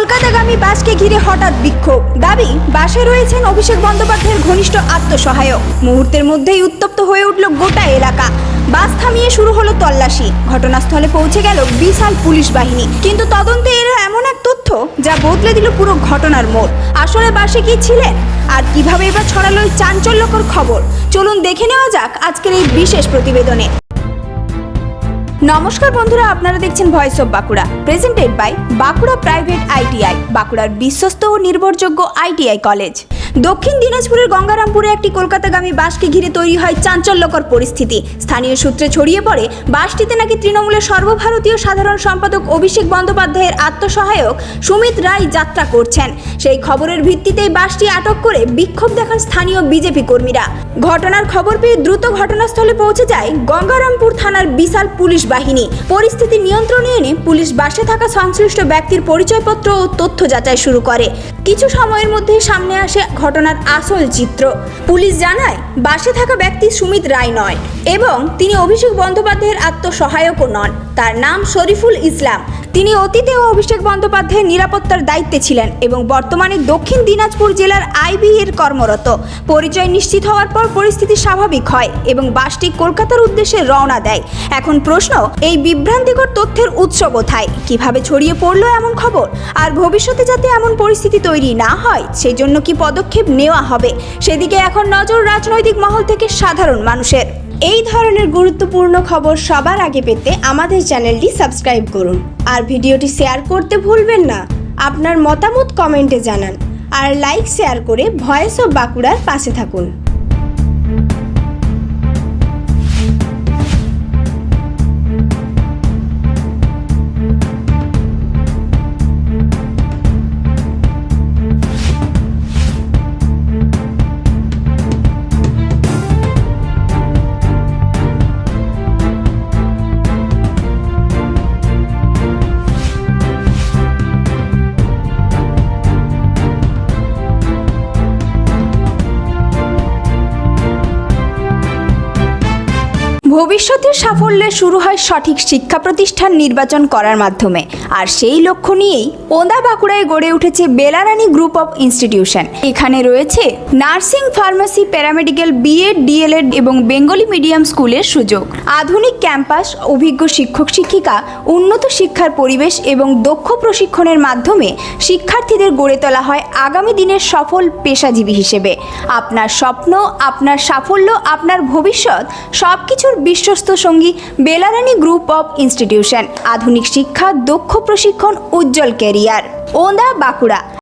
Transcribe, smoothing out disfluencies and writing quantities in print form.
কলকাতাগামী বাসকে ঘিরে হঠাৎ বিক্ষোভ। দাবি, বাসে রয়েছেন অভিষেক বন্দ্যোপাধ্যায়ের ঘনিষ্ঠ আত্মসহায়ক। মুহূর্তের মধ্যেই উত্তপ্ত হয়ে উঠল গোটা এলাকা। বাস থামিয়ে শুরু হলো তল্লাশি। ঘটনাস্থলে পৌঁছে গেল বিশাল পুলিশ বাহিনী। কিন্তু তদন্তে এলো এমন এক তথ্য যা বদলে দিল পুরো ঘটনার মোড়। আসলে বাসে কি ছিলেন আর কিভাবে এবার ছড়ালো এই চাঞ্চল্যকর খবর? চলুন দেখে নেওয়া যাক আজকের এই বিশেষ প্রতিবেদনে। নমস্কার বন্ধুরা, আপনারা দেখছেন voice of Bankura, presented by Bankura private ITI, বাঁকুড়ার বিশ্বস্ত ও নির্ভরযোগ্য আইটিআই কলেজ। দক্ষিণ দিনাজপুরের গঙ্গারামপুরে একটি কলকাতাগামী বাসকে ঘিরে তৈরি হয় চাঞ্চল্যকর পরিস্থিতি। স্থানীয় সূত্রে ছড়িয়ে পড়ে বাসটিতে নাকি তৃণমূলের সর্বভারতীয় সাধারণ সম্পাদক অভিষেক বন্দ্যোপাধ্যায়ের আত্মসহায়ক সুমিত রায় যাত্রা করছেন। সেই খবরের ভিত্তিতেই বাসটি আটক করে বিক্ষোভ দেখান স্থানীয় বিজেপি কর্মীরা। ঘটনার খবর পেয়ে দ্রুত ঘটনাস্থলে পৌঁছে যায় গঙ্গারামপুর থানার বিশাল পুলিশ বাহিনী। পরিস্থিতি নিয়ন্ত্রণে এনে পুলিশ বাসে থাকা সংশ্লিষ্ট ব্যক্তির পরিচয়পত্র ও তথ্য যাচাই শুরু করে। কিছু সময়ের মধ্যেই সামনে আসে ঘটনার আসল চিত্র। পুলিশ জানায়, বাসে থাকা ব্যক্তি সুমিত রায় নয় এবং তিনি অভিষেক বন্দ্যোপাধ্যায়ের আত্মসহায়কও নন। তার নাম শরীফুল ইসলাম। তিনি অতীতেও অভিষেক বন্দ্যোপাধ্যায়ের নিরাপত্তার দায়িত্বে ছিলেন এবং বর্তমানে দক্ষিণ দিনাজপুর জেলার আইবি এর কর্মরত। পরিচয় নিশ্চিত হওয়ার পর পরিস্থিতি স্বাভাবিক হয় এবং বাসটি কলকাতার উদ্দেশ্যে রওনা দেয়। এখন প্রশ্ন, এই বিভ্রান্তিকর তথ্যের উৎস কোথায়? কিভাবে ছড়িয়ে পড়লো এমন খবর? আর ভবিষ্যতে যাতে এমন পরিস্থিতি তৈরি না হয় সেই জন্য কি পদক্ষেপ নেওয়া হবে, সেদিকে এখন নজর রাজনৈতিক মহল থেকে সাধারণ মানুষের। এই ধরনের গুরুত্বপূর্ণ খবর সবার আগে পেতে আমাদের চ্যানেলটি সাবস্ক্রাইব করুন আর ভিডিওটি শেয়ার করতে ভুলবেন না। আপনার মতামত কমেন্টে জানান আর লাইক শেয়ার করে ভয়েস অফ বাঁকুড়ার পাশে থাকুন। ভবিষ্যতের সাফল্যে শুরু হয় সঠিক শিক্ষা প্রতিষ্ঠান নির্বাচন করার মাধ্যমে। আর সেই লক্ষ্য নিয়েই ওন্দা বাঁকুড়ায় গড়ে উঠেছে বেলারানী গ্রুপ অফ ইনস্টিটিউশন। এখানে রয়েছে nursing, pharmacy, paramedical, BEd, DLEd এবং বেঙ্গলি মিডিয়াম স্কুলের সুযোগ, আধুনিক ক্যাম্পাস, অভিজ্ঞ শিক্ষক শিক্ষিকা, উন্নত শিক্ষার পরিবেশ এবং দক্ষ প্রশিক্ষণের মাধ্যমে শিক্ষার্থীদের গড়ে তোলা হয় আগামী দিনের সফল পেশাজীবী হিসেবে। আপনার স্বপ্ন, আপনার সাফল্য, আপনার ভবিষ্যৎ সবকিছুর বিশ্বস্ত সঙ্গী বেলারানী গ্রুপ অফ ইনস্টিটিউশন। আধুনিক শিক্ষা, দক্ষ প্রশিক্ষণ, উজ্জ্বল ক্যারিয়ার। ওন্দা বাঁকুড়া।